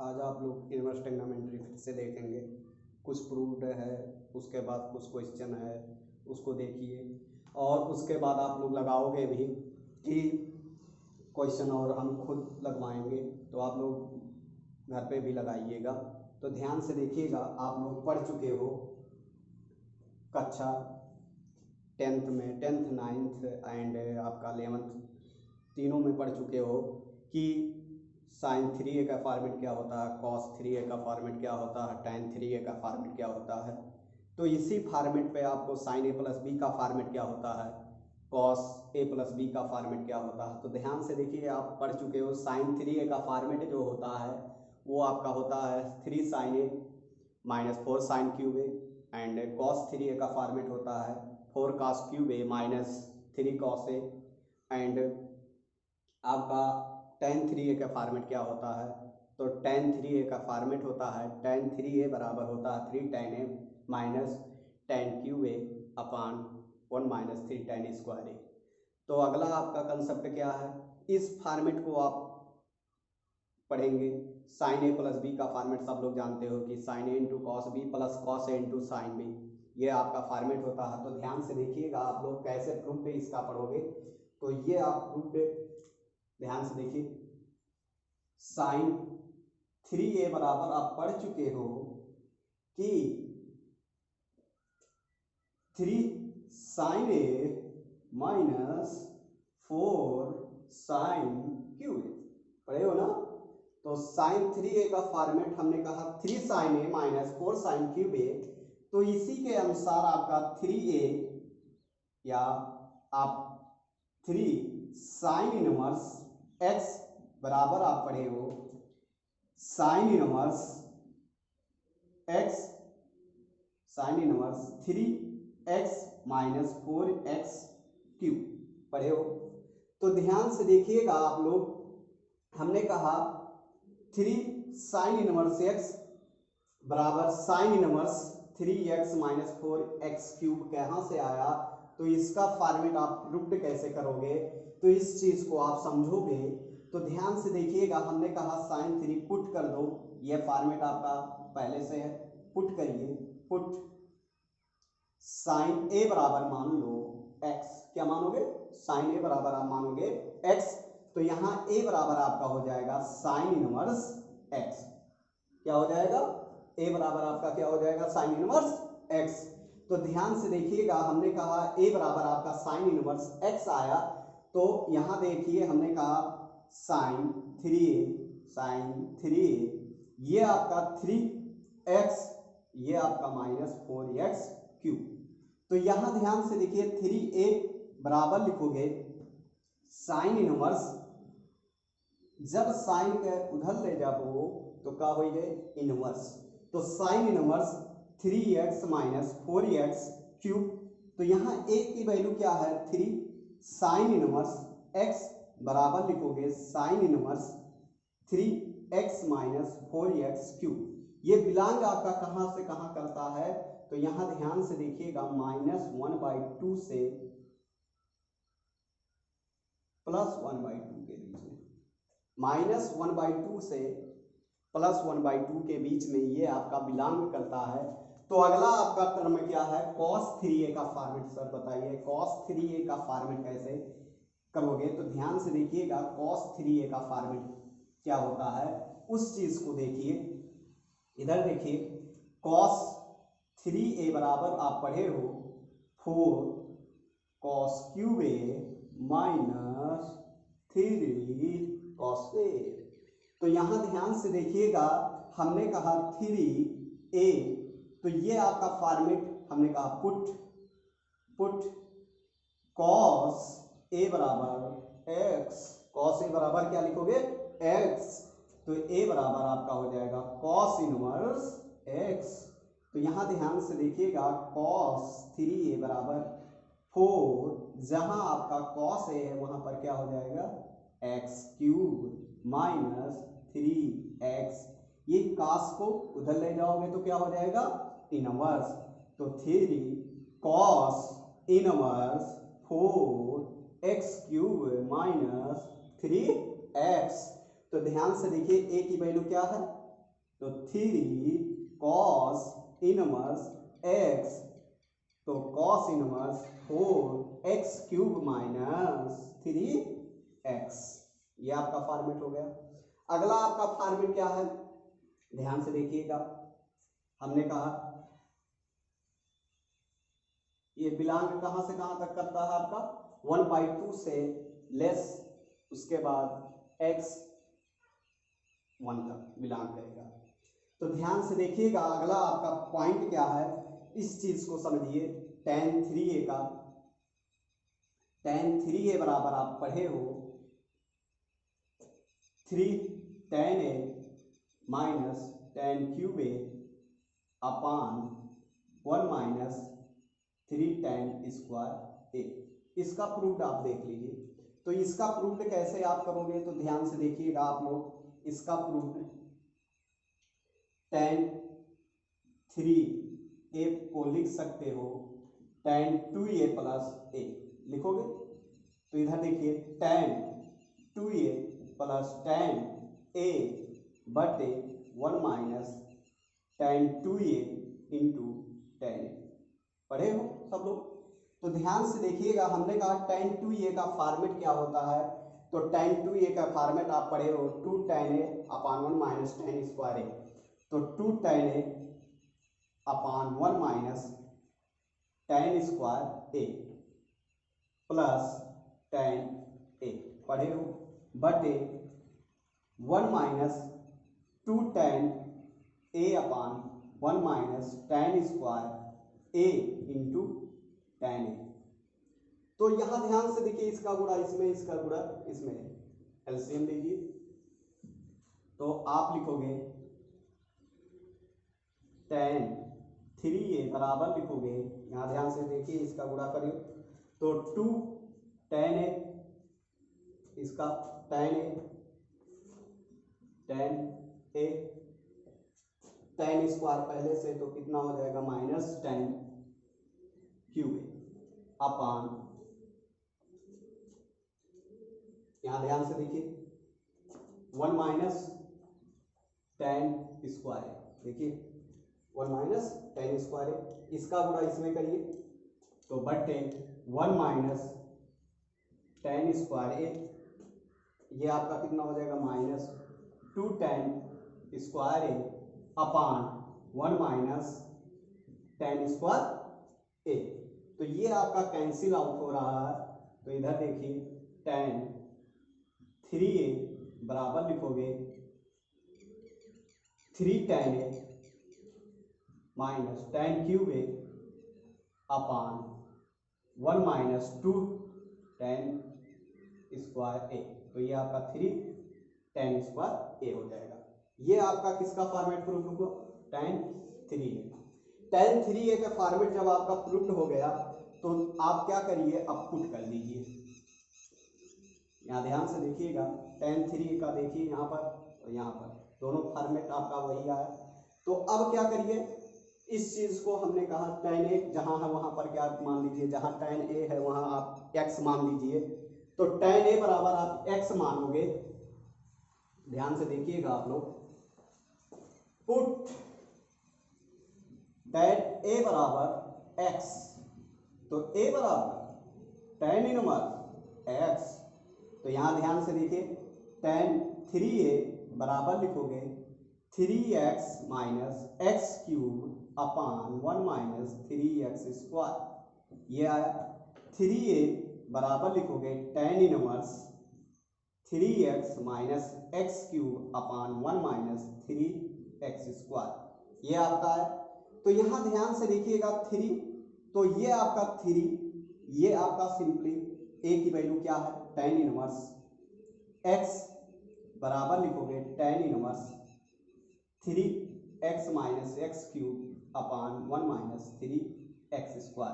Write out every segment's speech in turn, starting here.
आज आप लोग इनवर्स ट्रिग्नोमेट्री फिर से देखेंगे। कुछ प्रूव्ड है, उसके बाद कुछ क्वेश्चन है, उसको देखिए और उसके बाद आप लोग लगाओगे भी कि क्वेश्चन और हम खुद लगवाएंगे, तो आप लोग घर पे भी लगाइएगा। तो ध्यान से देखिएगा, आप लोग पढ़ चुके हो कक्षा 10th में, 10th 9th एंड आपका 11th तीनों में पढ़ चुके हो कि sin 3a का फॉर्मेट क्या होता है, cos 3a का फॉर्मेट क्या होता है, tan 3a का फॉर्मेट क्या होता है। तो इसी फॉर्मेट पे आपको sin a प्लस बी का फॉर्मेट क्या होता है, cos a प्लस बी का फॉर्मेट क्या होता है। तो ध्यान से देखिए, आप पढ़ चुके हो sin 3a का फॉर्मेट जो होता है वो आपका होता है 3 sin a minus 4 sin cube a, and cos 3a का फॉर्मेट होता है 4 cos cube a minus 3 cos a, and आपका tan 3a का फॉर्मेट क्या होता है, तो tan 3a का फॉर्मेट होता है tan 3a बराबर होता है 3 tan a minus tan cube a upon 1 minus 3 tan square a। तो अगला आपका कंसेप्ट क्या है, इस फॉर्मेट को आप पढ़ेंगे। sin a प्लस बी का फॉर्मेट सब लोग जानते हो कि sin a into cos b plus cos a into sine b, ये आपका फॉर्मेट होता है। तो ध्यान से देखिएगा, आप लोग कैसे प्रूफ इसका पढ़ोगे। तो ये आप प्रूफ ध्यान से देखिए, sin 3a बराबर आप पढ़ चुके हो कि 3 sin a minus 4 sin cube a, पढ़े हो ना। तो sin 3a का फॉर्मेट हमने कहा 3 sin a minus 4 sin cube a। तो इसी के अनुसार आपका 3a या आप 3 sin इनवर्स x बराबर आप पढ़े हो sin inverse x, sin inverse 3x minus 4x cube, पढ़े हो। तो ध्यान से देखिएगा आप लोग, हमने कहा 3 sin इनवर्स x बराबर sin inverse 3x minus 4x cube कहाँ से आया, तो इसका फॉर्मेट आप प्रूव्ड कैसे करोगे, तो इस चीज को आप समझोगे। तो ध्यान से देखिएगा, हमने कहा sin 3 पुट कर दो, ये फॉर्मेट आपका पहले से है, पुट करिए। पुट sin a बराबर मान लो x, क्या मानोगे, sin a बराबर आप मानोगे x। तो यहाँ a बराबर आपका हो जाएगा sin इनवर्स x, क्या हो जाएगा, a बराबर आपका क्या हो जाएगा sin इनवर्स x। तो ध्यान से देखिएगा, हमने कहा a बराबर आपका sin इनवर्स x आया। तो यहाँ देखिए, हमने कहा sin 3a, ये आपका 3x, ये आपका माइनस 4x क्यूब। तो यहाँ ध्यान से देखिए, 3a बराबर लिखोगे sin इनवर्स, जब साइन के उधर ले जाओ तो क्या हो जाए, इनवर्स। तो sine inverse 3x minus 4x cube. तो यहाँ a की वैल्यू क्या है 3, साइन इनवर्स x बराबर लिखोगे sine inverse 3x minus 4x cube. ये बिलोंग आपका कहाँ से कहाँ करता है, तो यहाँ ध्यान से देखिएगा, -1/2 से +1/2 के बीच में, -1/2 से +1/2 के बीच में ये आपका बिलोंग करता है। तो अगला आपका टर्म क्या है, cos 3a का फॉर्मेट। सर बताइए cos 3a का फॉर्मेट कैसे करोगे। तो ध्यान से देखिएगा, cos 3a का फॉर्मेट क्या होता है, उस चीज को देखिए। इधर देखिए, cos 3a बराबर आप पढ़े हो 4 cos cube a minus 3 cos a। तो यहां ध्यान से देखिएगा, हमने कहा 3a, तो ये आपका फॉर्मेट हमने कहा पुट cos a बराबर x, cos a बराबर क्या लिखोगे x। तो a बराबर आपका हो जाएगा cos इनवर्स x। तो यहां ध्यान से देखिएगा, cos 3a बराबर 4, जहां आपका cos a है वहां पर क्या हो जाएगा x क्यूब माइनस 3x। ये cos को उधर ले जाओगे तो क्या हो जाएगा इनवर्स। तो 3 cos inverse 4x cube minus 3x। तो ध्यान से देखिए, a की वैल्यू क्या है तो 3 cos इनवर्स x, तो cos inverse 4x³ minus 3x, ये आपका फॉर्मेट हो गया। अगला आपका फॉर्मेट क्या है, ध्यान से देखिएगा। हमने कहा ये बिलोंग कहां से कहां तक करता है आपका 1/2 से लेस, उसके बाद x 1 तक बिलोंग करेगा। तो ध्यान से देखिएगा, अगला आपका पॉइंट क्या है, इस चीज को समझिए। tan 3a का tan 3a बराबर आप पढ़े हो 3 tan a minus tan³ upon 1 minus 3 tan² a। इसका प्रूफ आप देख लीजिए। तो इसका प्रूफ कैसे आप करोगे, तो ध्यान से देखिएगा आप लोग। इसका प्रूफ tan 3a को लिख सकते हो tan 2a प्लस a, लिखोगे तो इधर देखिए tan 2a plus tan a बटे 1 minus tan 2a into tan a, पढ़े हो सब लोग। तो ध्यान से देखिएगा, हमने कहा tan 2a का फॉर्मेट क्या होता है, तो tan 2a का फॉर्मेट आप पढ़े हो 2 tan a upon 1 minus tan² a, तो 2 tan a upon 1 minus tan² a plus tan a, पढ़े हो, बटे 1 minus 2 tan a upon 1 minus tan² a into tan a। तो यहां ध्यान से देखिए, इसका गुणा इसमें, इसका गुणा इसमें, एलसीएम लीजिए। तो आप लिखोगे tan 3a बराबर लिखोगे, यहां ध्यान से देखिए, इसका गुणा करिए तो 2 tan a, इसका tan a tan² पहले से, तो कितना हो जाएगा माइनस tan³ अपान, यहां ध्यान से देखिए 1 माइनस tan², देखिए 1 माइनस tan², इसका गुणा इसमें करिए तो बटे 1 माइनस tan², ये आपका कितना हो जाएगा माइनस 2 tan² अपान 1 माइनस tan²। तो ये आपका कैंसिल आउट हो रहा है। तो इधर देखिए tan 3a बराबर लिखोगे 3 tan a minus tan³ upon 1 minus 2 tan², तो ये आपका 3 tan² हो जाएगा। ये आपका किसका फॉर्मेट प्रूफ होगा, tan 3a। tan 3a का फॉर्मेट जब आपका प्रूफ हो गया तो आप क्या करिए, अब पुट कर लीजिए। यहाँ ध्यान से देखिएगा, tan 3a का देखिए यहाँ पर और यहाँ पर दोनों फॉर्मेट आपका वही आया। तो अब क्या करिए, इस चीज को हमने कहा tan a जहां है वहां पर क्या मान लीजिए, जहां tan a है वहां आप x मान लीजिए। तो tan a बराबर आप x मानोगे, ध्यान से देखिएगा आप लोग, पुट tan a बराबर x, तो a बराबर tan इनवर्स x, तो यहां ध्यान से देखिए tan 3a बराबर लिखोगे 3x माइनस x³ अपान 1 माइनस 3x², ये आया। 3a बराबर लिखोगे tan inverse 3x minus x³ अपान 1 माइनस 3x², ये आपका है। तो यहां ध्यान से देखिएगा 3, तो ये आपका 3, ये आपका सिंपली a की वैल्यू क्या है tan इनवर्स x बराबर लिखोगे tan inverse 3x minus x³ अपान 1 माइनस 3x²।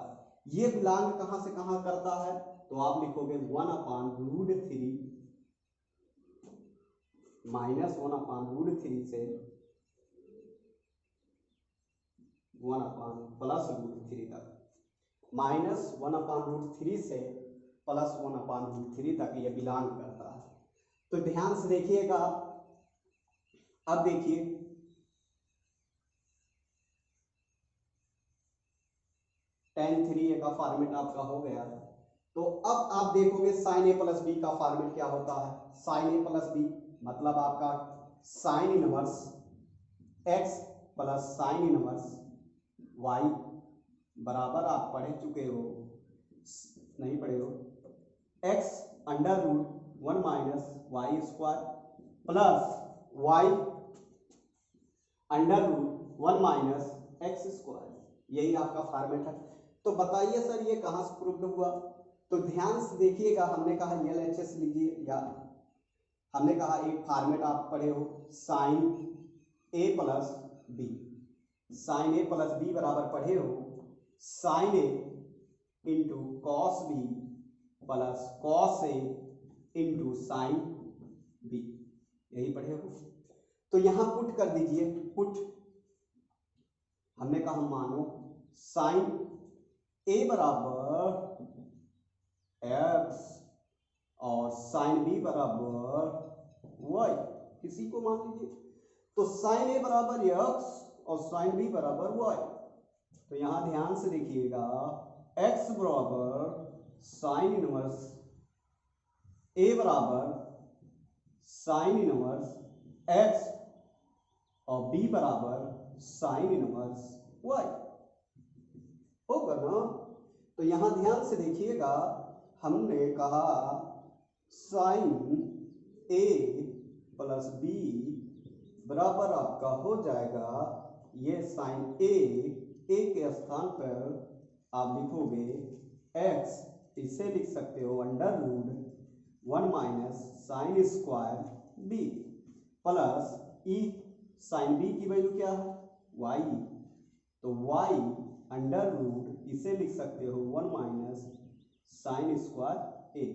ये बिलोंग कहां से कहां करता है, तो आप लिखोगे 1/√3 माइनस 1/√3 से 1/+√3 तक, माइनस 1/√3 से प्लस 1/√3 तक ये बिलोंग करता है। तो ध्यान से देखिएगा, अब देखिए tan 3a का फॉर्मेट आपका हो गया। तो अब आप देखोगे sin a प्लस बी का फॉर्मेट क्या होता है। sin a प्लस बी मतलब आपका sign inverse x plus sine inverse y बराबर आप पढ़ चुके हो, नहीं पढ़े हो, x under root 1 minus y square plus y under root 1 minus x square, यही आपका फॉर्मेट है। तो बताइए सर ये कहाँ से प्रूव्ड हुआ। तो ध्यान से देखिएगा, हमने कहा LHS लीजिए, या हमने कहा एक फॉर्मेट आप पढ़े हो sine a plus b, sine a plus b बराबर पढ़े हो sine a into cos b plus cos a into sine b, यही पढ़े हो। तो यहां पुट कर दीजिए, पुट हमने कहा मानो साइन a बराबर x और साइन b बराबर y, किसी को मान लीजिए। तो साइन a बराबर x और साइन b बराबर y। तो यहां ध्यान से देखिएगा, x बराबर साइन इनवर्स a बराबर साइन इनवर्स x और b बराबर साइन इनवर्स y होगा ना। तो यहां ध्यान से देखिएगा, हमने कहा साइन a प्लस बी बराबर आपका हो जाएगा, ये साइन a के स्थान पर आप लिखोगे x, इसे लिख सकते हो under root 1 minus sine square b plus e sine b की वैल्यू क्या है y, तो y अंडर रूट इसे लिख सकते हो 1 माइनस साइन स्क्वायर a।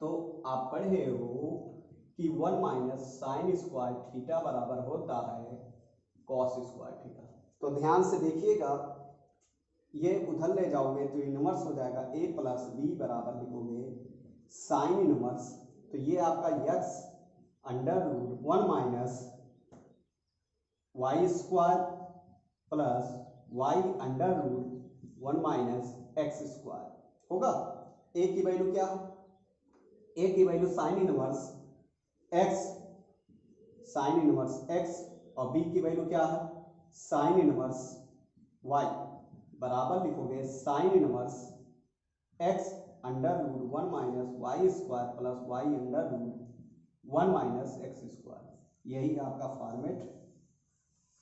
तो आप पढ़े हो कि 1 माइनस साइन स्क्वायर थीटा बराबर होता है कॉस स्क्वायर थीटा। तो ध्यान से देखिएगा, ये उधर ले जाओगे तो इनवर्स हो जाएगा a प्लस बी बराबर लिखोगे साइन इनवर्स, तो ये आपका x under root 1 minus y square plus y under root 1 minus x square होगा। a की वैल्यू क्या है, a की value sine inverse x, sine inverse x, और b की वैल्यू क्या है साइन इनवर्स y बराबर लिखोगे sine inverse x under root 1 minus y square plus y under root 1 minus x square, यही आपका फॉर्मेट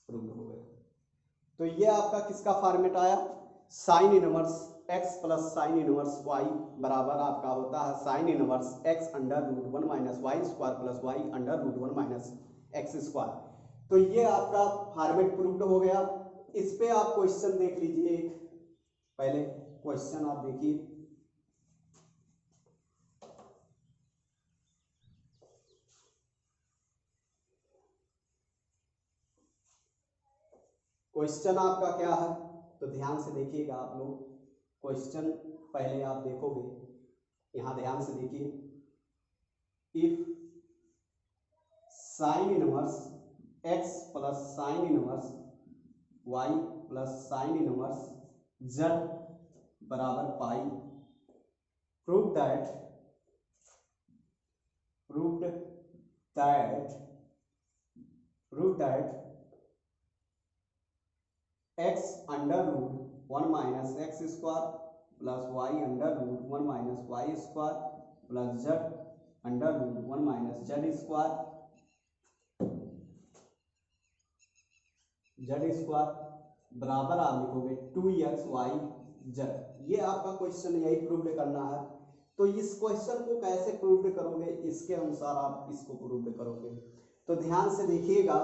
प्रूव हो गया। तो ये आपका किसका फॉर्मेट आया, sine inverse x plus sine inverse y बराबर आपका होता है sine inverse x under root 1 minus y square plus y under root 1 minus x square. तो ये आपका फॉर्मेट प्रूव्ड हो गया। इस पे आप क्वेश्चन देख लीजिए, पहले क्वेश्चन आप देखिए, क्वेश्चन आपका क्या है, तो ध्यान से देखिएगा आप लोग। क्वेश्चन पहले आप देखोगे, यहां ध्यान से देखिए, if sine inverse x plus sine inverse y plus sine inverse z बराबर pi, prove that x under root 1 minus x square plus y under root 1 minus y square plus z under root 1 minus z square बराबर आप लिखोगे 2xyz। ये आपका question यही prove करना है। तो इस क्वेश्चन को कैसे प्रूव करोगे, इसके अनुसार आप इसको प्रूव करोगे। तो ध्यान से देखिएगा,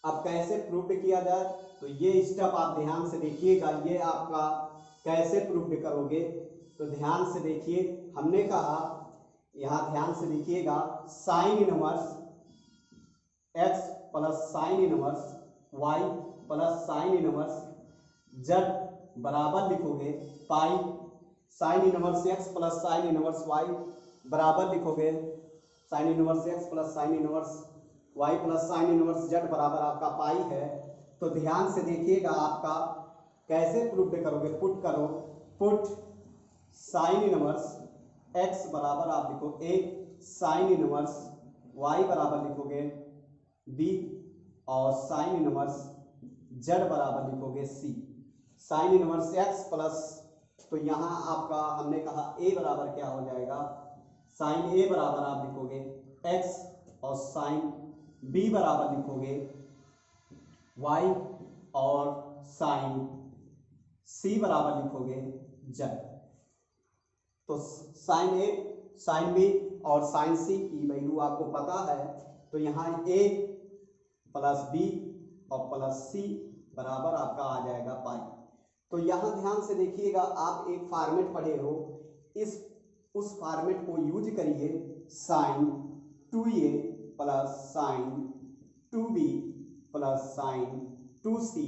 अब कैसे प्रूव किया जाए, तो ये स्टेप आप ध्यान से देखिएगा, ये आपका कैसे प्रूव करोगे। तो ध्यान से देखिए, हमने कहा यहाँ ध्यान से देखिएगा, sine inverse x plus sine inverse y plus sine inverse z बराबर लिखोगे pi, sine inverse x plus sine inverse y बराबर लिखोगे sine inverse x plus sine inverse y plus sine inverse z बराबर आपका पाई है। तो ध्यान से देखिएगा, आपका कैसे प्रूफ करोगे, पुट करो, पुट साइन इनवर्स x बराबर आप लिखो a, साइन इनवर्स y बराबर लिखोगे b, और साइन इनवर्स z बराबर लिखोगे c। Sign inverse x plus, तो यहाँ आपका हमने कहा a बराबर क्या हो जाएगा, साइन a बराबर आप लिखोगे x, और साइन b बराबर लिखोगे y, और साइन c बराबर लिखोगे z। तो साइन a, साइन b और साइन c की वैल्यू आपको पता है, तो यहाँ a प्लस b और प्लस c बराबर आपका आ जाएगा पाई। तो यहाँ ध्यान से देखिएगा, आप एक फॉर्मेट पढ़े हो, उस फॉर्मेट को यूज करिए, sine 2a plus sine 2b plus sine 2c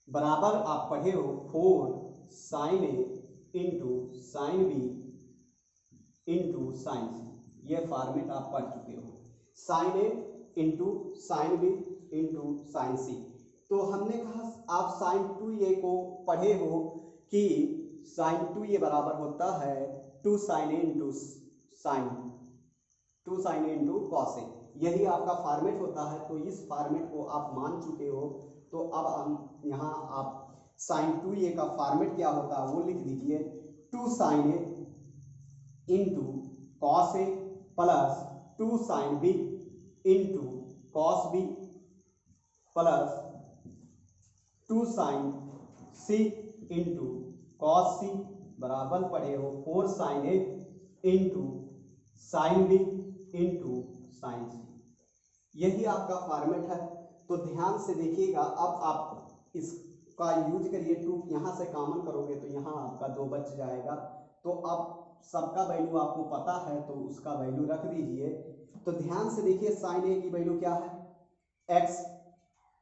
बराबर आप पढ़े हो 4 sine a into sine b into sine c। ये फॉर्मेट आप पढ़ चुके हो, sine a into sine b into sine c। तो हमने कहा आप साइन 2a को पढ़े हो कि साइन 2a बराबर होता है 2 sine a into sine 2 sine a into cos a। यही आपका फॉर्मेट होता है। तो इस फॉर्मेट को आप मान चुके हो, तो अब हम यहाँ आप साइन 2a का फॉर्मेट क्या होता है वो लिख दीजिए, 2 sine a into cos a plus 2 sine b into cos b plus 2 sine c into cos c बराबर पड़े हो 4 sine a into sine b into sine c। यही आपका फॉर्मेट है। तो ध्यान से देखिएगा, अब आप इसका यूज करिए, 2 यहाँ से कॉमन करोगे तो यहाँ आपका 2 बच जाएगा। तो अब सबका वैल्यू आपको पता है, तो उसका वैल्यू रख दीजिए। तो ध्यान से देखिए, साइन a की वैल्यू क्या है x,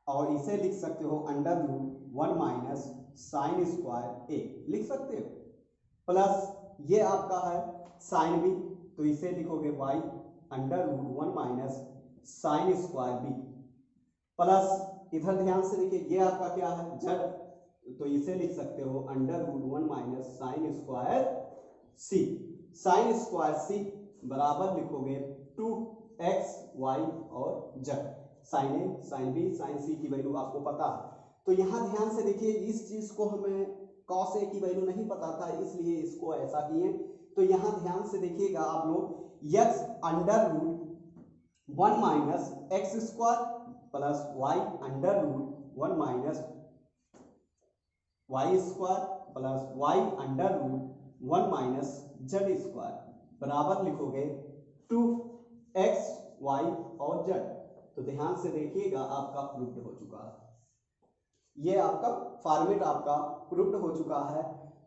और इसे लिख सकते हो under root 1 minus sine square a लिख सकते हो, प्लस ये आपका है साइन b, तो इसे लिखोगे y under root 1 minus sine square b, plus इधर ध्यान से देखिए ये आपका क्या है z, तो इसे लिख सकते हो under root 1 minus sine square c। Sine square c बराबर लिखोगे 2x y और z। Sine a, sine b, sine c की वैल्यू आपको पता है। तो यहाँ ध्यान से देखिए, इस चीज को हमें कॉस a की वैल्यू नहीं पता था, इसलिए इसको ऐसा किए। तो यहाँ ध्यान से देखिएगा आप लोग, x under root 1 minus x square plus y under root 1 minus y square plus y under root 1 minus z square बराबर लिखोगे 2x y और z। तो ध्यान से देखिएगा, आपका प्रूव्ड हो चुका है, ये आपका फॉर्मेट आपका प्रूव्ड हो चुका है।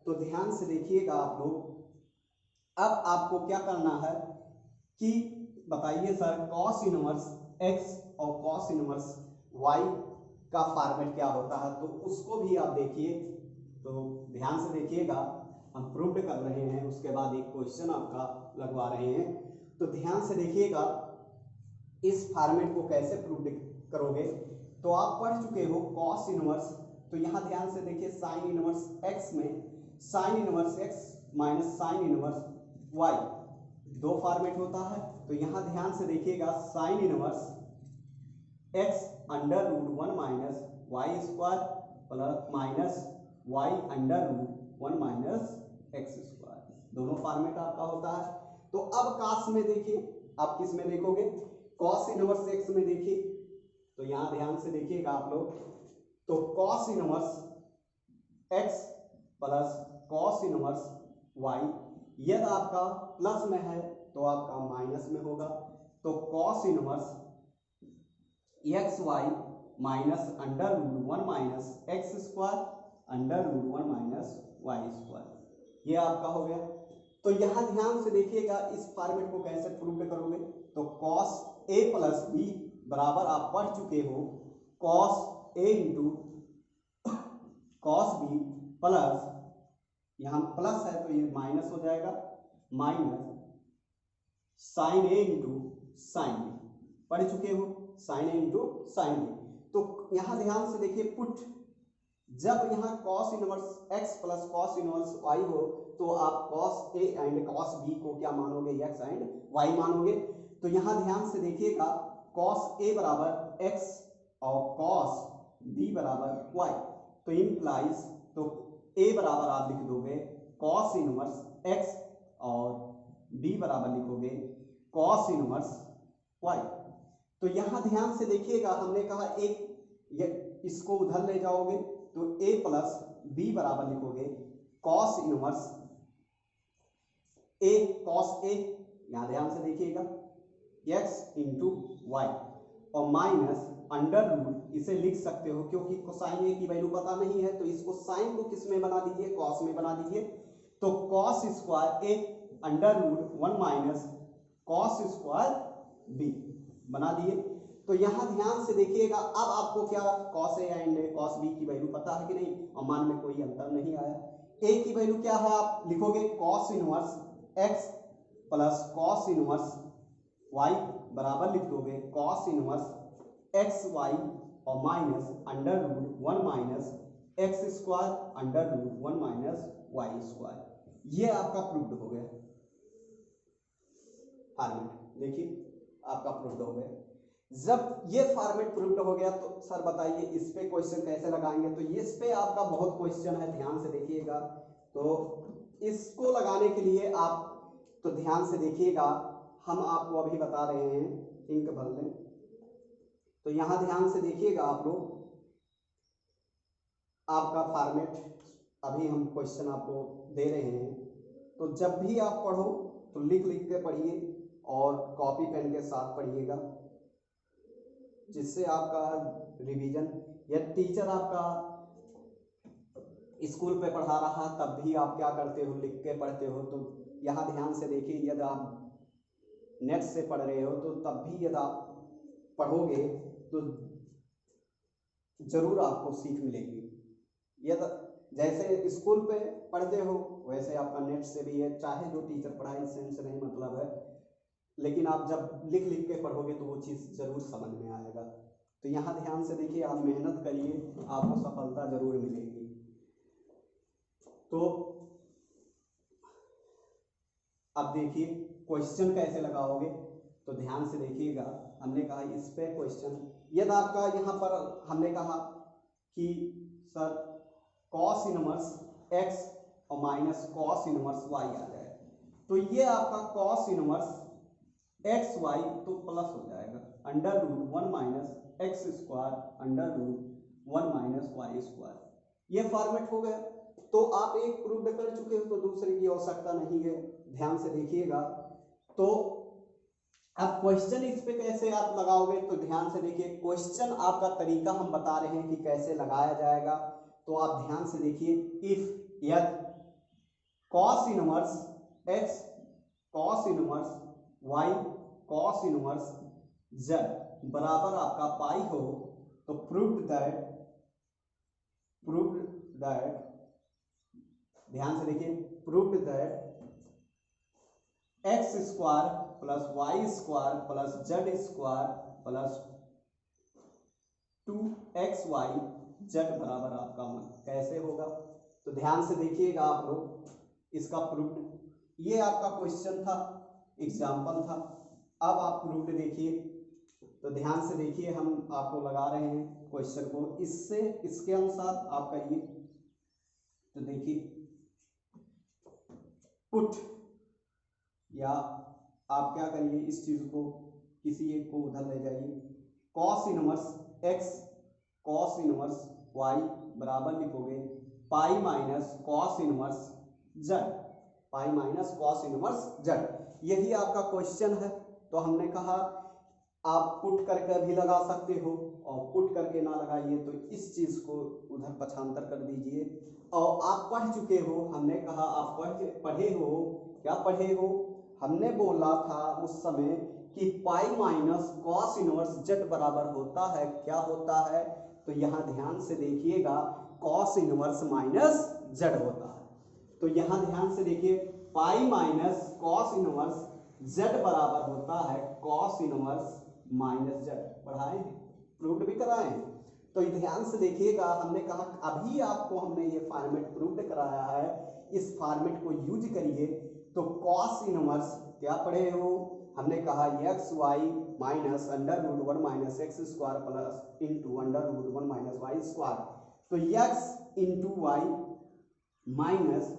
तो ध्यान से देखिएगा आप लोग, अब आपको क्या करना है कि बताइए सर कॉस इनवर्स x और कॉस इनवर्स y का फॉर्मेट क्या होता है, तो उसको भी आप देखिए। तो ध्यान से देखिएगा, हम प्रूव्ड कर रहे हैं, उसके बाद एक क्वेश्चन आपका लगवा रहे हैं। तो ध्यान से देखिएगा, इस फॉर्मेट को कैसे प्रूव्ड करोगे। तो आप पढ़ चुके हो कॉस इनवर्स, तो यहाँ ध्यान से देखिए साइन इनवर्स x में sine inverse x minus sine inverse y, 2 format होता है। तो यहाँ ध्यान से देखिएगा, sine inverse x under root 1 minus y square plus minus y under root 1 minus x square, दोनों फॉर्मेट आपका होता है। तो अब कॉस में देखिए, आप किस में देखोगे, कॉस इनवर्स x में देखिए। तो यहाँ ध्यान से देखिएगा आप लोग, तो cos inverse x plus cos inverse y, यदि आपका प्लस में है तो आपका माइनस में होगा। तो cos inverse x y minus under root 1 minus x square under root 1 minus y square, ये आपका हो गया। तो यहाँ ध्यान से देखिएगा, इस फॉर्मेट को कैसे प्रूव करोगे। तो कॉस a प्लस बी बराबर आप पढ़ चुके हो, cos a into cos b plus, यहाँ प्लस है तो ये माइनस हो जाएगा, minus sine a into sine b, पढ़ चुके हो sine a into sine b. तो यहाँ ध्यान से देखिए, पुट जब यहाँ cos inverse x plus cos inverse y हो तो आप cos a and cos b को क्या मानोगे, x एंड y मानोगे। तो यहाँ ध्यान से देखिएगा, cos a बराबर x और cos b बराबर y, तो इम्प्लाइज तो a बराबर आप लिख दोगे cos इनवर्स x और b बराबर लिखोगे cos इनवर्स y। तो यहाँ ध्यान से देखिएगा, हमने कहा एक इसको उधर ले जाओगे तो a प्लस b बराबर लिखोगे cos inverse a cos a, यहाँ ध्यान से देखिएगा x इंटू वाई और माइनस अंडर रूट, इसे लिख सकते हो क्योंकि कोसाइन a की वैल्यू पता नहीं है तो इसको साइन को किस में बना दीजिए, cos में बना दीजिए। तो cos square a under root 1 minus cos square b बना दिए। तो यहाँ ध्यान से देखिएगा, अब आपको क्या cos a and cos b की वैल्यू पता है कि नहीं, और मान में कोई अंतर नहीं आया। a की वैल्यू क्या है, आप लिखोगे cos inverse x plus cos inverse y बराबर लिख दोगे cos इनवर्स एक्स वाई और minus under root 1 minus x square under root 1 minus y square. ये आपका प्रूव्ड हो गया फॉर्मेट। देखिए आपका प्रूव्ड हो गया। जब ये फॉर्मेट प्रूव्ड हो गया तो सर बताइए इस पे क्वेश्चन कैसे लगाएंगे। तो इस पे आपका बहुत क्वेश्चन है, ध्यान से देखिएगा। तो इसको लगाने के लिए आप तो ध्यान से देखिएगा, हम आपको अभी बता रहे हैं, इंक भर लें। तो यहाँ ध्यान से देखिएगा आप लोग, आपका फॉर्मेट अभी हम क्वेश्चन आपको दे रहे हैं। तो जब भी आप पढ़ो तो लिख लिख के पढ़िए और कॉपी पेन के साथ पढ़िएगा, जिससे आपका रिवीजन, या टीचर आपका स्कूल पे पढ़ा रहा तब भी आप क्या करते हो, लिख के पढ़ते हो। तो यहाँ ध्यान से देखिए, यदि आप नेट से पढ़ रहे हो तो तब भी यदि आप पढ़ोगे तो जरूर आपको सीख मिलेगी। यदि जैसे स्कूल पे पढ़ते हो वैसे आपका नेट से भी है, चाहे जो टीचर पढ़ाए इससे हमसे नहीं मतलब है, लेकिन आप जब लिख लिख के पढ़ोगे तो वो चीज़ जरूर समझ में आएगा। तो यहाँ ध्यान से देखिए, आप मेहनत करिए, आपको सफलता जरूर मिलेगी। तो अब देखिए क्वेश्चन कैसे लगाओगे। तो ध्यान से देखिएगा, हमने कहा इस पे क्वेश्चन, यदि आपका यहाँ पर हमने कहा कि सर cos इनवर्स x और माइनस cos इनवर्स y आ जाए, तो ये आपका cos इनवर्स एक्स वाई तो प्लस हो जाएगा under root 1 minus x square under root 1 minus y square. ये फॉर्मेट हो गया। तो आप एक प्रूव कर चुके हो तो दूसरे की आवश्यकता नहीं है, ध्यान से देखिएगा। तो अब क्वेश्चन इस पे कैसे आप लगाओगे, तो ध्यान से देखिए, क्वेश्चन आपका तरीका हम बता रहे हैं कि कैसे लगाया जाएगा। तो आप ध्यान से देखिए, इफ यदि cos inverse x cos inverse y cos inverse z बराबर आपका पाई हो, तो प्रूव्ड दैट ध्यान से देखिए, proved that x square plus y square plus z square plus 2xy z बराबर आपका कैसे होगा। तो ध्यान से देखिएगा आप लोग, इसका प्रूव्ड, ये आपका क्वेश्चन था, एग्जाम्पल था। अब आप प्रूव्ड देखिए। तो ध्यान से देखिए, हम आपको लगा रहे हैं क्वेश्चन को, इससे इसके अनुसार आप करिए। तो देखिए, पुट, या आप क्या करिए, इस चीज को किसी एक को उधर ले जाइए, cos inverse x cos inverse y बराबर लिखोगे pi minus cos inverse z, pi minus cos inverse z। यही आपका क्वेश्चन है। तो हमने कहा आप पुट करके भी लगा सकते हो और पुट करके ना लगाइए तो इस चीज को उधर पक्षांतर कर दीजिए। और आप पढ़ चुके हो, हमने कहा आप पढ़े हो, क्या पढ़े हो, हमने बोला था उस समय कि pi minus cos inverse z बराबर होता है, क्या होता है। तो यहाँ ध्यान से देखिएगा, cos इनवर्स माइनस z होता है। तो यहाँ ध्यान से देखिए, pi minus cos inverse z बराबर होता है cos इनवर्स माइनस z। पढ़ाए हैं, प्रूव्ड भी कराए हैं। तो ध्यान से देखिएगा, हमने कहा अभी आपको हमने ये फॉर्मेट प्रूव कराया है, इस फॉर्मेट को यूज करिए। तो कॉस इनवर्स क्या पढ़े हो, हमने कहा x y minus under root one minus x square plus into under root one minus y square. तो x into y minus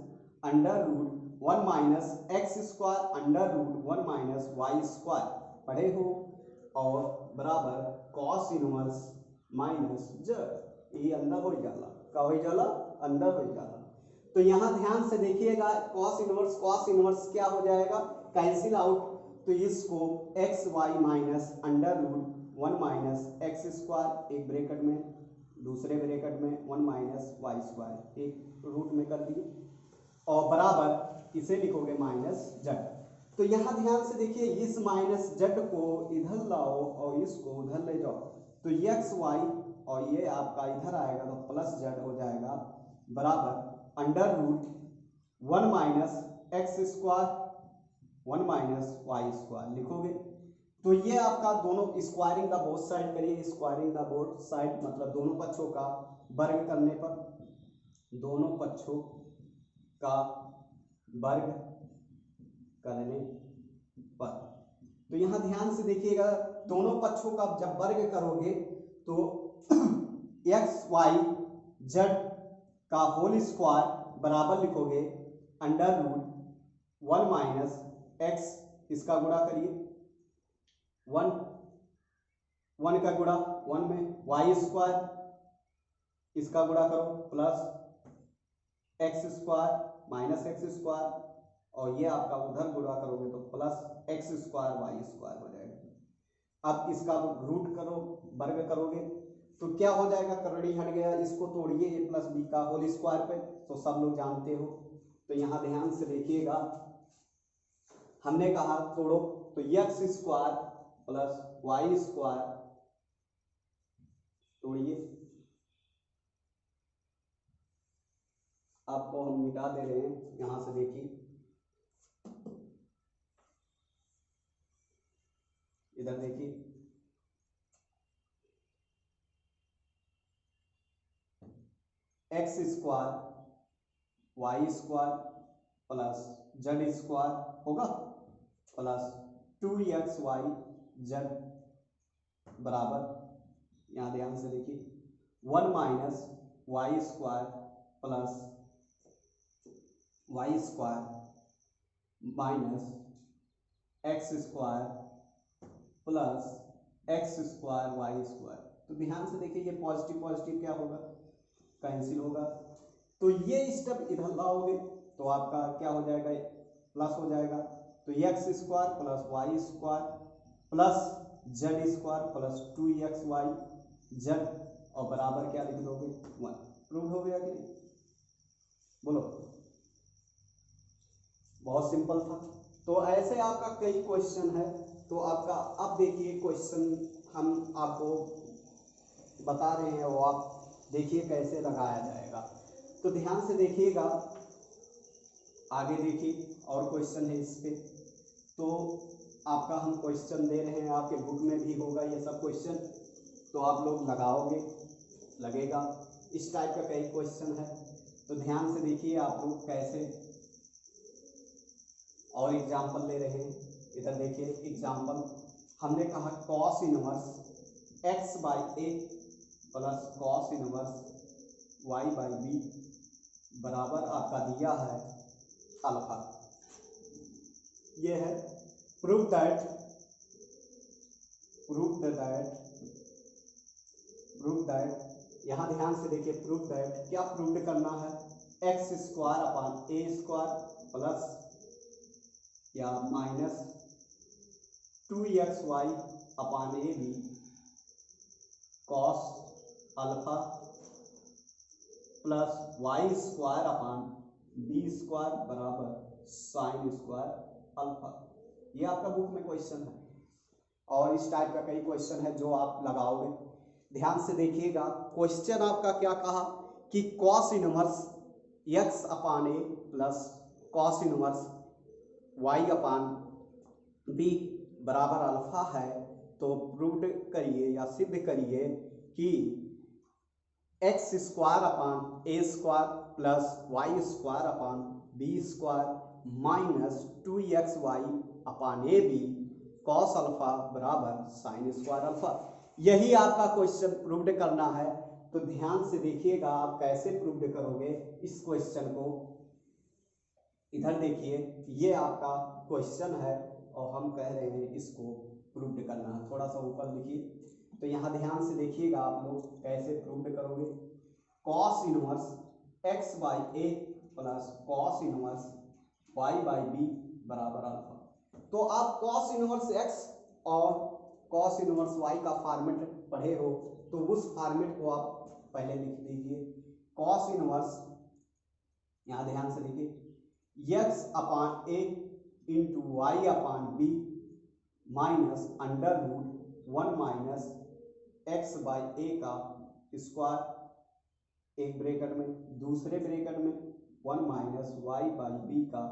under root one minus x square under root one minus y square पढ़े हो, और बराबर cos inverse minus Z, ये अंदर हो जाला, का हो जाला, अंदर हो जाला। तो यहाँ ध्यान से देखिएगा, कॉस इनवर्स क्या हो जाएगा, कैंसिल आउट। तो इसको x y minus under root one minus x square एक ब्रैकेट में, दूसरे ब्रैकेट में वन माइनस वाई स्क्वायर एक रूट में कर दिए, और बराबर इसे लिखोगे माइनस जेड। तो यहाँ ध्यान से देखिए, इस माइनस जेड को इधर लाओ और इसको उधर ले जाओ, तो एक्स वाई और ये आपका इधर आएगा तो प्लस जेड हो जाएगा, बराबर under root one minus x square one minus y square लिखोगे। तो ये आपका दोनों स्क्वायरिंग द बोथ साइड करिए, स्क्वायरिंग द बोथ साइड मतलब दोनों पक्षों का वर्ग करने पर, दोनों पक्षों का वर्ग करने पर। तो यहाँ ध्यान से देखिएगा, दोनों पक्षों का जब वर्ग करोगे तो एक्स वाई जेड का होल स्क्वायर बराबर लिखोगे under root one minus x, इसका गुणा करिए, वन वन का गुणा वन में, वाई स्क्वायर इसका गुणा करो plus x square minus x square, और ये आपका उधर गुणा करोगे तो plus x square y square हो जाएगा। अब इसका रूट करो, वर्ग करोगे तो क्या हो जाएगा, करड़ी हट गया, इसको तोड़िए ए प्लस बी का होल स्क्वायर पे, तो सब लोग जानते हो। तो यहाँ ध्यान से देखिएगा, हमने कहा तोड़ो, तो x square plus y square तोड़िए, आपको हम मिटा दे रहे हैं, यहां से देखिए इधर देखिए, x square y square plus z square होगा प्लस 2xy जेड बराबर, यहाँ ध्यान से देखिए, one minus y square plus y square minus x square plus x square y square. तो ध्यान से देखिए, ये पॉजिटिव पॉजिटिव क्या होगा, कैंसिल होगा। तो ये स्टेप इधर लाओगे तो आपका क्या हो जाएगा, प्लस हो जाएगा। तो x square plus y square plus z square plus 2xy z, और बराबर क्या लिख दोगे, वन। प्रूव हो गया कि नहीं, बोलो, बहुत सिंपल था। तो ऐसे आपका कई क्वेश्चन है। तो आपका अब देखिए क्वेश्चन हम आपको बता रहे हैं, वो आप देखिए कैसे लगाया जाएगा। तो ध्यान से देखिएगा, आगे देखिए और क्वेश्चन है इस पे। तो आपका हम क्वेश्चन दे रहे हैं, आपके बुक में भी होगा ये सब क्वेश्चन, तो आप लोग लगाओगे, लगेगा। इस टाइप का कई क्वेश्चन है, तो ध्यान से देखिए आप लोग कैसे, और एग्जाम्पल ले रहे हैं। इधर देखिए एग्जाम्पल, हमने कहा cos inverse x by a plus cos inverse y by b बराबर आपका दिया है अल्फा। ये है प्रूव दैट यहाँ ध्यान से देखिए, प्रूव दैट क्या प्रूव करना है, x square upon a square plus या minus 2xy upon a b cos alpha plus y square upon b square बराबर साइन स्क्वायर अल्फा। ये आपका बुक में क्वेश्चन है, और इस टाइप का कई क्वेश्चन है जो आप लगाओगे। ध्यान से देखिएगा, क्वेश्चन आपका क्या कहा कि cos inverse x upon a plus cos inverse y upon b बराबर अल्फा है। तो प्रूव करिए या सिद्ध करिए कि x square upon a square plus y square upon b square minus 2xy upon a b cos alpha बराबर sine square alpha. यही आपका क्वेश्चन प्रूव्ड करना है। तो ध्यान से देखिएगा आप कैसे प्रूव्ड करोगे इस क्वेश्चन को। इधर देखिए ये आपका क्वेश्चन है और हम कह रहे हैं इसको प्रूव्ड करना है। थोड़ा सा ऊपर लिखिए। तो यहाँ ध्यान से देखिएगा आप लोग कैसे प्रूव्ड करोगे। Cos inverse x by a plus cos inverse y by b बराबर अल्फा। तो आप कॉस इनवर्स एक्स और कॉस इनवर्स वाई का फॉर्मेट पढ़े हो तो उस फॉर्मेट को आप पहले लिख लीजिए। कॉस इनवर्स, यहाँ ध्यान से देखिए, x upon a into y upon b minus under root 1 minus x by a का स्क्वायर, एक ब्रैकेट में, दूसरे ब्रैकेट में 1 माइनस वाई बाई बी का,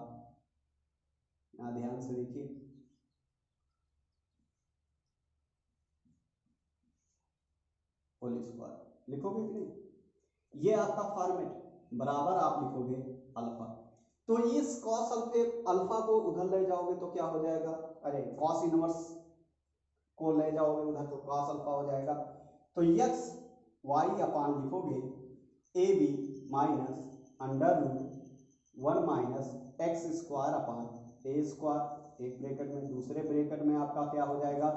यहाँ ध्यान से देखिए, होल स्क्वायर लिखोगे कि नहीं। ये आपका फॉर्मेट बराबर आप लिखोगे अल्फा। तो इस कॉस अल्फा को उधर ले जाओगे तो क्या हो जाएगा, अरे कॉस इनवर्स को ले जाओगे उधर तो कॉस अल्फा हो जाएगा। तो एक्स वाई अपान लिखोगे a b minus under root 1 minus x square upon a square, एक ब्रैकेट में, दूसरे ब्रैकेट में आपका क्या हो जाएगा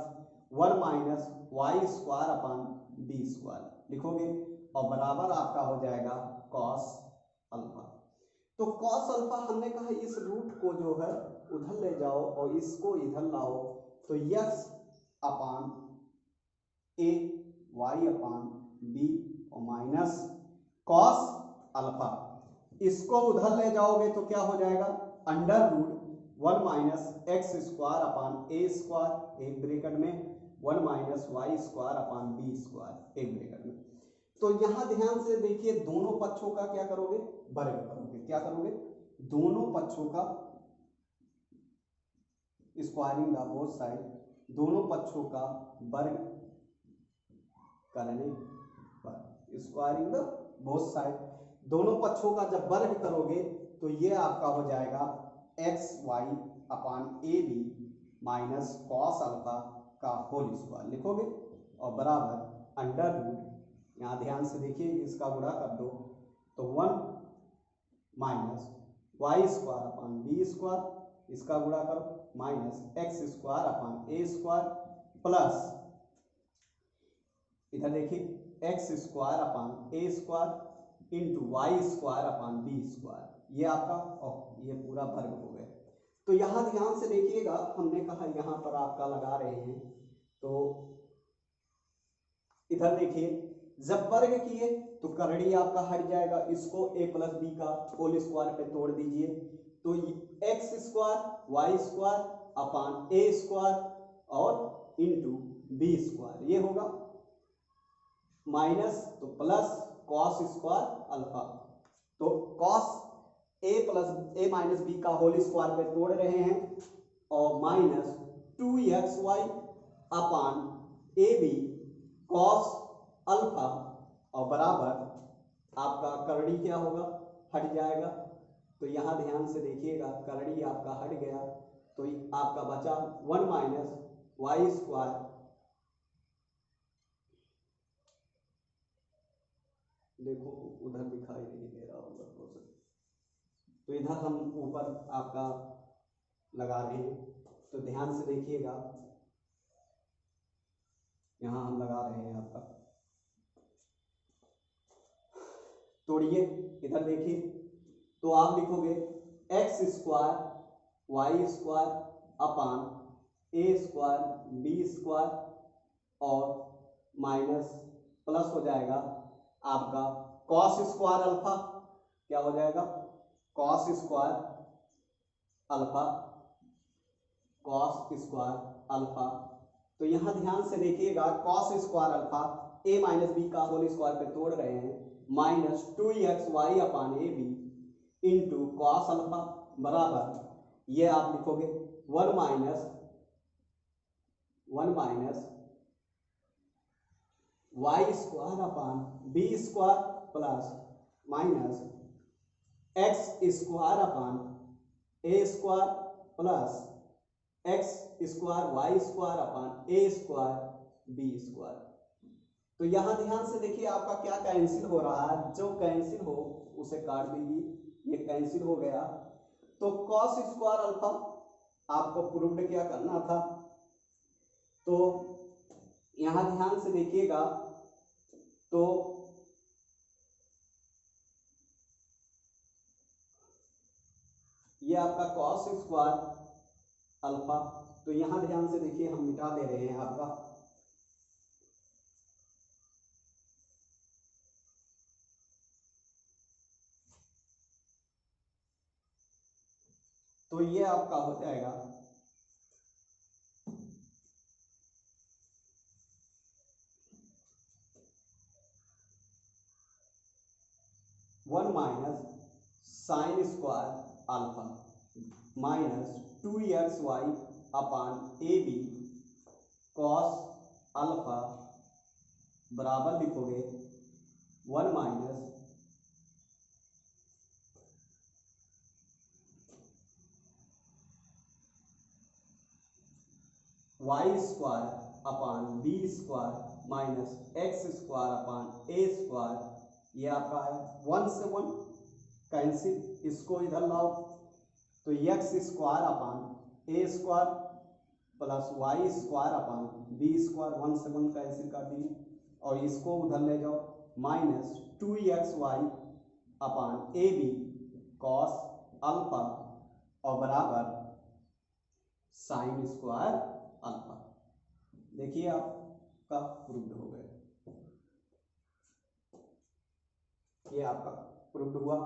1 minus y square upon b square लिखोगे और बराबर आपका हो जाएगा कॉस अल्फा। तो कॉस अल्फा हमने कहा इस रूट को जो है उधर ले जाओ और इसको इधर लाओ। तो x upon a y upon b और माइनस कॉस अल्फा, इसको उधर ले जाओगे तो क्या हो जाएगा under root 1 minus x square upon a square, एक ब्रैकेट में, 1 minus y square upon b square, एक ब्रैकेट में। तो यहां ध्यान से देखिए दोनों पक्षों का क्या करोगे, वर्ग करोगे। क्या करोगे, दोनों पक्षों का स्क्वायरिंग द बोथ साइड, दोनों पक्षों का वर्ग करने पर, स्क्वायरिंग द बोथ साइड, दोनों पक्षों का जब वर्ग करोगे तो ये आपका हो जाएगा x y upon a b minus cos alpha का होल स्क्वायर लिखोगे और बराबर अंडर रूट, यहाँ ध्यान से देखिए इसका गुणा कर दो तो 1 minus y square upon b square, इसका गुणा करो minus x square upon a square plus इधर देखिए x square upon a square into y square upon b square, ये आपका और ये पूरा वर्ग हो गया। तो यहाँ ध्यान से देखिएगा हमने कहा यहाँ पर आपका लगा रहे हैं तो इधर देखिए जब वर्ग किए तो करड़ी आपका हट जाएगा, इसको a प्लस बी का होल स्क्वायर पे तोड़ दीजिए तो x square y square upon a square और इंटू बी स्क्वायर, ये होगा माइनस तो प्लस कॉस स्क्वायर अल्फा। तो cos a plus a minus b का होल स्क्वायर पे तोड़ रहे हैं और minus 2xy upon a b cos alpha और बराबर आपका करड़ी क्या होगा, हट जाएगा। तो यहाँ ध्यान से देखिएगा करड़ी आपका हट गया तो आपका बचा 1 माइनस वाई स्क्वायर, देखो उधर दिखाई नहीं दे रहा होगा तो इधर हम ऊपर आपका लगा रहे हैं तो ध्यान से देखिएगा यहाँ हम लगा रहे हैं आपका, तोड़िए इधर देखिए तो आप लिखोगे x square y square upon a square b square और माइनस प्लस हो जाएगा आपका कॉस स्क्वायर अल्फा, क्या हो जाएगा cos square alpha, cos square alpha. तो यहाँ ध्यान से देखिएगा cos square alpha a minus b का होल स्क्वायर पे तोड़ रहे हैं minus 2xy upon a b into cos alpha बराबर ये आप लिखोगे 1 minus y square upon b square plus minus x square upon a square plus x square y square upon a square b square. तो यहां ध्यान से देखिए आपका क्या कैंसिल हो रहा है, जो कैंसिल हो उसे काट दीजिए, ये कैंसिल हो गया। तो कॉस स्क्वायर अल्फा आपको प्रूव्ड क्या करना था, तो यहां ध्यान से देखिएगा, तो ये आपका कॉस स्क्वायर अल्फा, तो यहां ध्यान से देखिए हम मिटा दे रहे हैं आपका, तो ये आपका हो जाएगा 1 minus sine square alpha minus 2xy upon a b cos alpha बराबर लिखोगे 1 minus y square upon b square minus x square upon a square, ये आपका है 1 से 1 कैंसिल, इसको इधर लाओ, तो x square upon a square plus y square upon b square, 1 से 1 कैंसिल कर दिए, और इसको उधर ले जाओ minus 2xy upon a b cos alpha और बराबर साइन स्क्वायर अल्फा। देखिए आपका प्रूव्ड हो गया, ये आपका प्रूव्ड हुआ।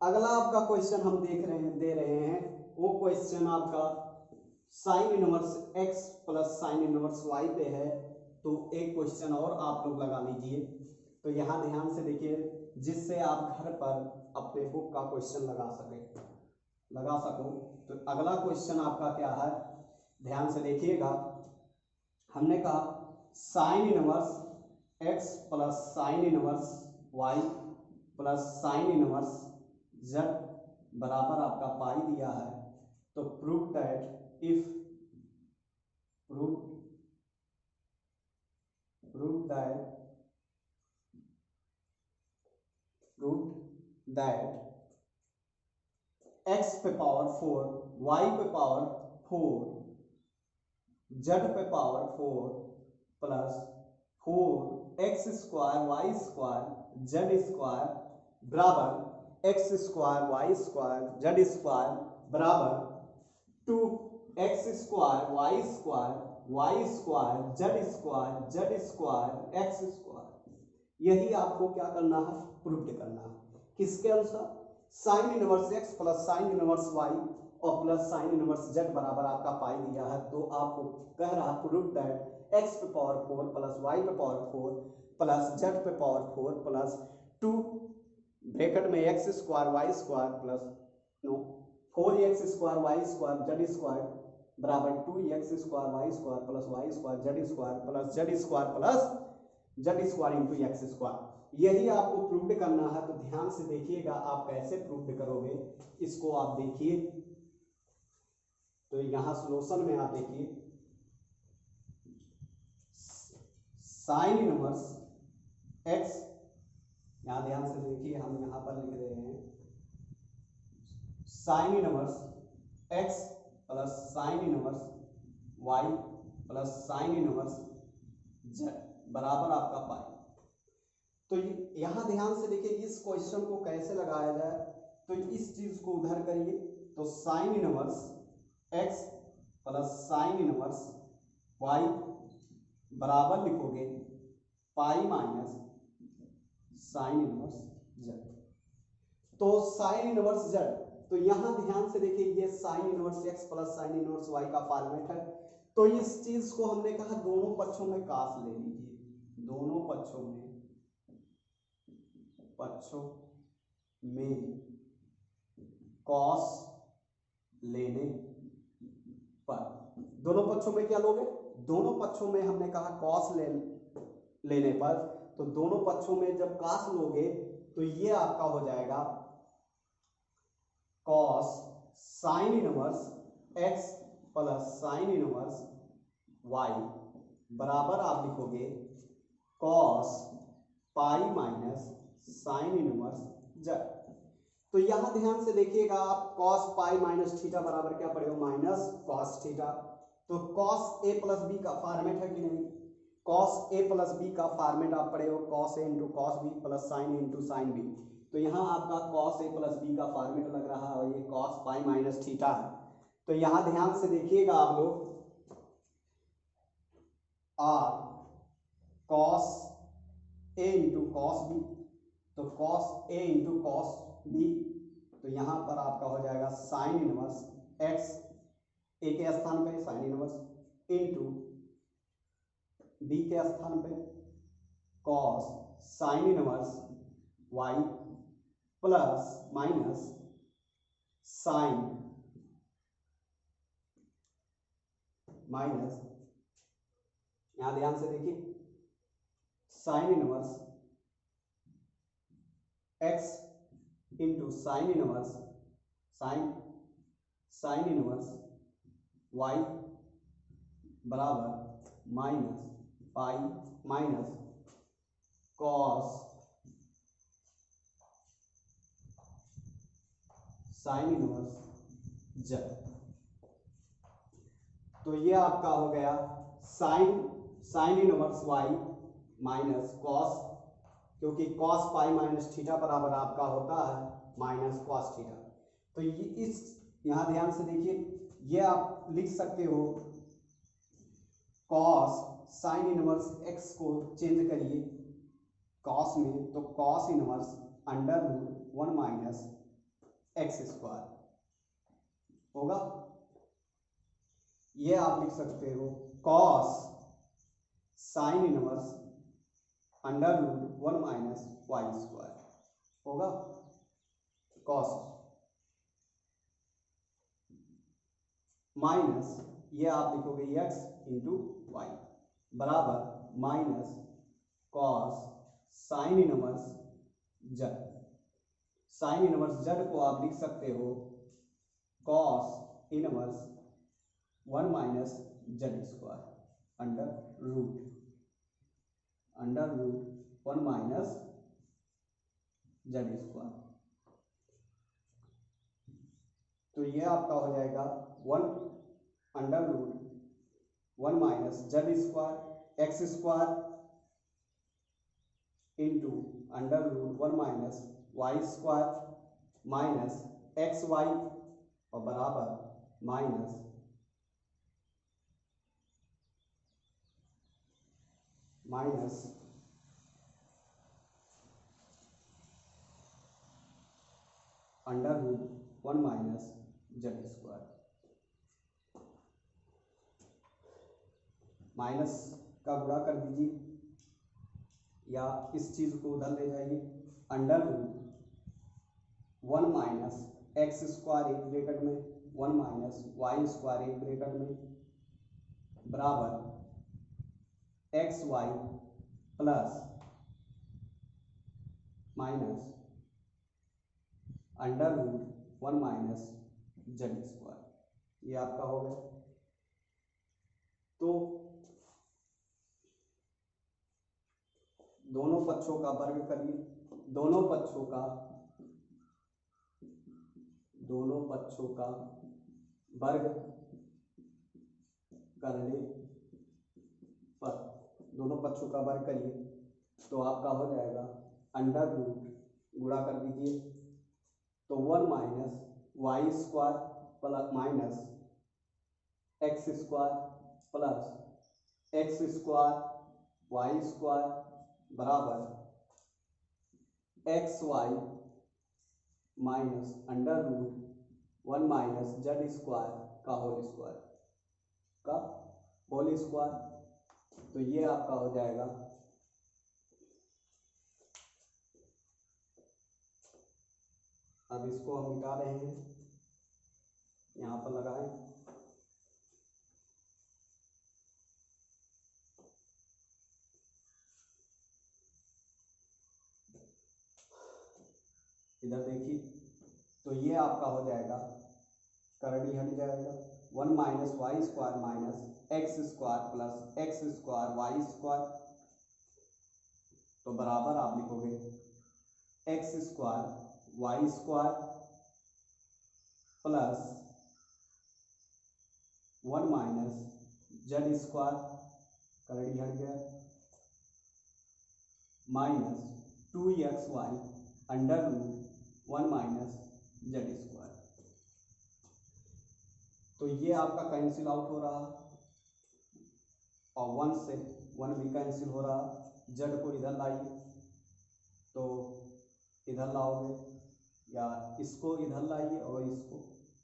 अगला आपका क्वेश्चन हम दे रहे हैं, वो क्वेश्चन आपका sign inverse x plus sine inverse y पे है। तो एक क्वेश्चन और आप लोग लगा लीजिए, तो यहाँ ध्यान से देखिए, जिससे आप घर पर अपने बुक का क्वेश्चन लगा सको। तो अगला क्वेश्चन आपका क्या है, ध्यान से देखिएगा, हमने कहा sine inverse x plus sine inverse y plus sine inverse z बराबर आपका पाई दिया है। तो प्रूव दैट इफ x पे पावर 4 y पे पावर 4 z पे power 4 plus 4 x square y square z square बराबर x square y square z square बराबर 2 x square y square z square x square. यही आपको क्या करना है, प्रूव करना है। किसके अनुसार, sign inverse x plus sine inverse y और प्लस साइन इनवर्स z बराबर आपका पाई दिया है। तो आपको कह रहा है प्रूव दैट x पे पावर 4 प्लस y पे पावर 4 प्लस z पे पावर 4 प्लस 2 ब्रैकेट में x square y square plus 4x square y square z square बराबर 2x square y square plus y square z square plus z square plus z square into x square. यही आपको prove करना है। तो ध्यान से देखिएगा आप कैसे प्रूव करोगे, इसको आप देखिए। तो यहां सॉल्यूशन में आप देखिए, साइन इनवर्स x, यहां ध्यान से देखिए, हम यहां पर लिख रहे हैं sign inverse x plus sine inverse y plus sine inverse z बराबर आपका पाई। तो यहां ध्यान से देखिए, इस क्वेश्चन को कैसे लगाया जाए, तो इस चीज को उधर करिए, तो sign inverse x plus sine inverse y बराबर लिखोगे पाई माइनस साइन इनवर्स z। तो साइन इनवर्स z, तो यहां ध्यान से देखिए, ये sign inverse x plus sine inverse y का फॉर्मेट है। तो इस चीज को हमने कहा दोनों पक्षों में कास ले लीजिए, दोनों पक्षों में कॉस लेने पर, दोनों पक्षों में क्या लोगे, दोनों पक्षों में हमने कहा कॉस लेने पर, तो दोनों पक्षों में जब कास लोगे तो ये आपका हो जाएगा cos sine inverse x plus sine inverse y बराबर आप लिखोगे cos pi minus sine inverse z. तो यहां ध्यान से देखिएगा आप, कॉस पाई माइनस थीटा बराबर क्या पड़े हो, माइनस कॉस थीटा। तो कॉस ए प्लस बी का फॉर्मेट है कि नहीं, कॉस ए प्लस बी का फॉर्मेट आप पढ़े हो, cos a into cos b plus sine a into sine b. तो यहाँ आपका कॉस ए प्लस बी का फॉर्मेट लग रहा है और ये कॉस पाई माइनस थीटा है। तो यहाँ ध्यान से देखिएगा आप लोग, are cos a into cos b, तो cos a into cos b, तो यहाँ पर आपका हो जाएगा साइन इनवर्स एक्स, ए के स्थान पे साइन इनवर्स इंटू बी के स्थान पे cos sine inverse y plus minus sine minus, यहां ध्यान से देखिए, sine inverse x into sine inverse sine inverse y बराबर minus pi minus cos sine inverse z. तो ये आपका हो गया sine inverse y minus cos, क्योंकि कॉस पाई माइनस थीटा बराबर आपका होता है माइनस कॉस थीटा। तो ये इस, यहां ध्यान से देखिए, ये आप लिख सकते हो कॉस साइन इनवर्स एक्स को चेंज करिए कॉस में, तो cos inverse under root 1 minus x square होगा। ये आप लिख सकते हो cos sine inverse under root 1 minus y square होगा, कॉस माइनस ये आप लिखोगे एक्स इंटू वाई बराबर minus cos sine inverse z. Sine inverse z को आप लिख सकते हो cos inverse 1 minus z square under root 1 minus z square. तो ये आपका हो जाएगा 1 under root 1 minus z square x square into under root 1 minus y square minus x y और बराबर minus under root 1 minus z square. Minus का गुणा कर दीजिए या इस चीज को उधर ले जाइए, under root 1 minus x square एक ब्रैकेट में 1 माइनस वाई स्क्वायर एक ब्रैकेट में बराबर x y plus minus under root 1 minus z square. ये आपका हो गया। तो दोनों पक्षों का वर्ग करिए, दोनों पक्षों का वर्ग करने पर, दोनों पक्षों का वर्ग करिए तो आपका हो जाएगा अंडर रूट गुणा कर दीजिए, तो 1 minus y square plus minus x square plus x square y square बराबर x y minus under root 1 minus z square का होल स्क्वायर। तो ये आपका हो जाएगा अब इसको हम मिटा रहे हैं, यहाँ पर लगाएं, इधर देखिए, तो ये आपका हो जाएगा, करंट हट जाएगा, 1 minus y square minus x square plus x square y square, तो बराबर आप लिखोगे x square y square plus 1 minus z square, current हट गया, minus 2xy under root 1 minus z square. तो ये आपका कैंसिल आउट हो रहा और 1 से 1 भी कैंसिल हो रहा, जेड को इधर लाइए तो इधर लाओगे, या इसको इधर लाइए और इसको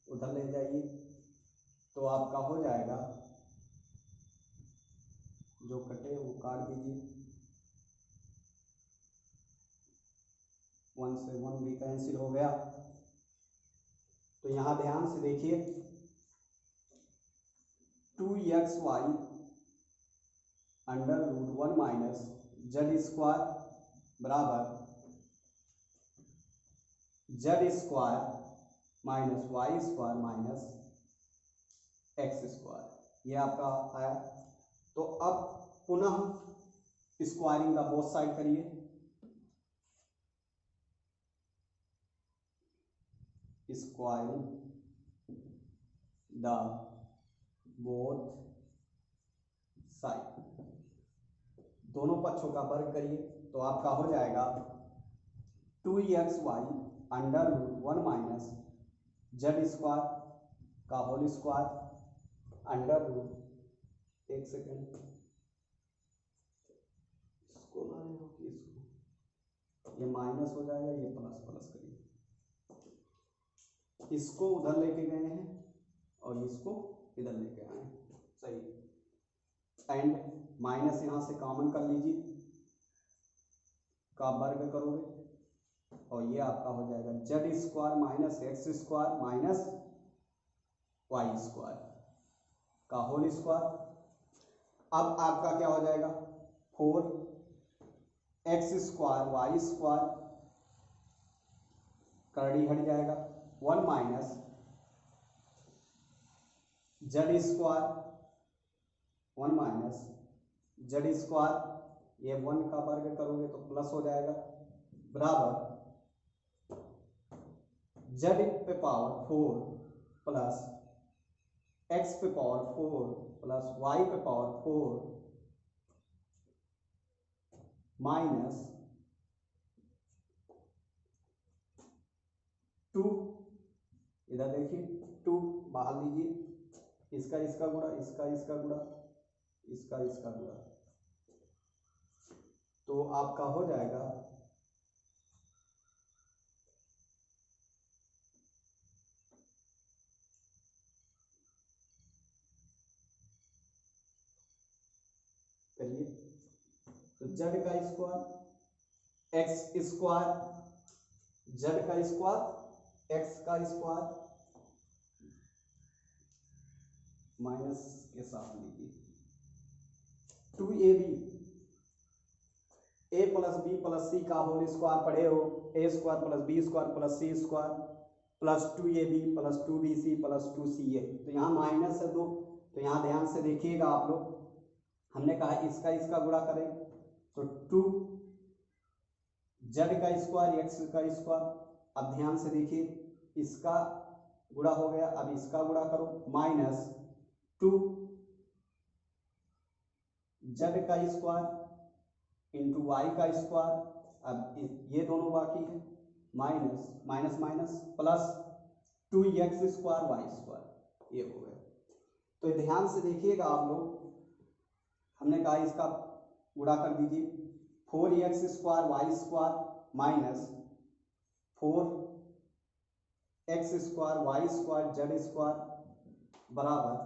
उधर ले जाइए, तो आपका हो जाएगा, जो कटे वो काट दीजिए, 1 से 1 भी कैंसिल हो गया। तो यहाँ ध्यान से देखिए, 2xy under root 1 minus z square बराबर z square minus y square minus x square, ये आपका आया। तो अब पुनः स्क्वायरिंग का बोथ साइड करिए, स्क्वायरिंग द बोथ साइड, दोनों पक्षों का वर्ग करिए, तो आपका हो जाएगा 2xy under root 1 minus z square का होल स्क्वायर अंडर रूट, एक सेकेंड इसको लाए हो कि इसको, ये माइनस हो जाएगा, ये प्लस प्लस करिए, इसको उधर लेके गए हैं और इसको इधर लेके आए हैं, सही, एंड माइनस यहाँ से कॉमन कर लीजिए, का वर्ग करोगे और ये आपका हो जाएगा z square minus x square minus y square का होल स्क्वायर। अब आपका क्या हो जाएगा, 4x स्क्वायर वाई स्क्वायर, करड़ी हट जाएगा, 1 minus z square 1 minus z square, ये 1 का वर्ग करोगे तो प्लस हो जाएगा, बराबर जेड पे पावर 4 प्लस एक्स पे पावर 4 प्लस वाई पे पावर 4 माइनस 2, इधर देखिए 2 बाहर लीजिए, इसका इसका गुणा, इसका इसका गुणा, इसका इसका गुणा, तो आपका हो जाएगा करिए, तो जेड का स्क्वायर एक्स स्क्वायर, जेड का स्क्वायर एक्स का स्क्वायर माइनस के साथ लीजिए, 2ab a plus B plus C का होल स्क्वायर पढ़े हो, a square plus B square plus C square plus 2ab plus 2bc plus 2ca, तो यहाँ माइनस है 2, तो यहाँ ध्यान से देखिएगा आप लोग, हमने कहा इसका इसका गुणा करें, तो 2 जेड का स्क्वायर एक्स का स्क्वायर, अब ध्यान से देखिए इसका गुणा हो गया, अब इसका गुणा करो, माइनस 2 जेड का स्क्वायर इंटू वाई का स्क्वायर, अब ये दोनों बाकी है, minus minus minus plus 2x square y square, ये हो गया। तो ध्यान से देखिएगा आप लोग, हमने कहा इसका गुणा कर दीजिए, 4x square y square minus 4x square y square z square बराबर,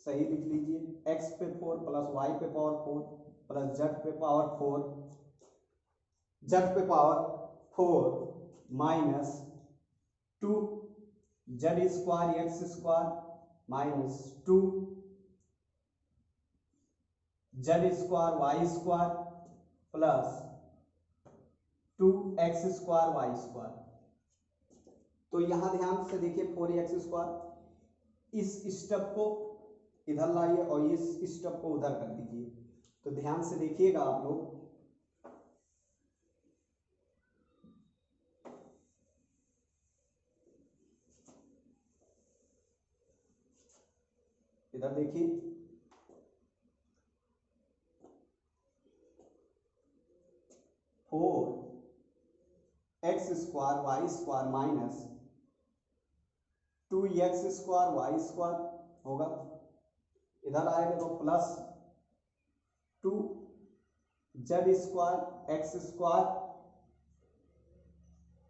सही लिख लीजिए, x पे 4 प्लस y पे पावर 4 प्लस z पे पावर 4, z पे power 4 minus 2 z square x square minus 2 z square y square plus 2x square y square, तो यहाँ ध्यान से देखिए 4x², इस स्टेप को इधर लाइए और इस स्टेप को उधर कर दीजिए। तो ध्यान से देखिएगा आप लोग, इधर देखिए 4x² y² -2x² y² होगा। इधर आएगा तो plus 2z² x²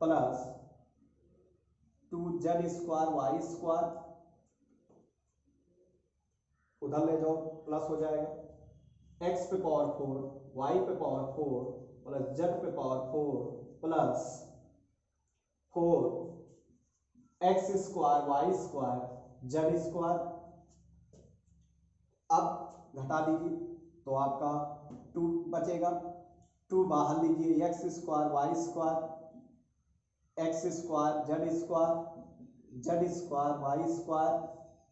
plus 2z² y², उधर ले जाओ प्लस हो जाएगा, x पे पावर 4 y पे पावर 4 प्लस z पे power 4 plus 4x² y² z²। अब घटा दीजिए तो आपका 2 बचेगा, 2 बाहर लीजिए, x² y² x² z² y²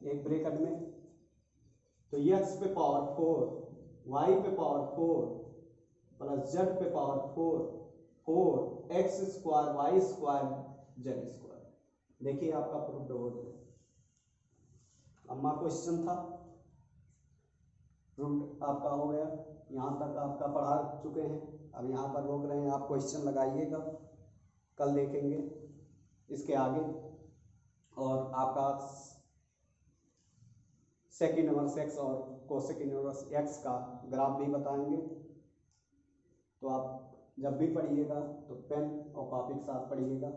एक ब्रैकेट में, तो x पे पावर 4 y पे पावर 4 प्लस z पे पावर 4 4x² y² z²। देखिए आपका प्रूफ हो गया। लंबा क्वेश्चन था, प्रूफ आपका हो गया। यहाँ तक आपका पढ़ा चुके हैं, अब यहाँ पर रोक रहे हैं, आप क्वेश्चन लगाइएगा, कल देखेंगे इसके आगे। और आपका सेकेंड इनवर्स एक्स और कोसेक इनवर्स एक्स का ग्राफ भी बताएंगे। तो आप जब भी पढ़िएगा तो पेन और कॉपी के साथ पढ़िएगा।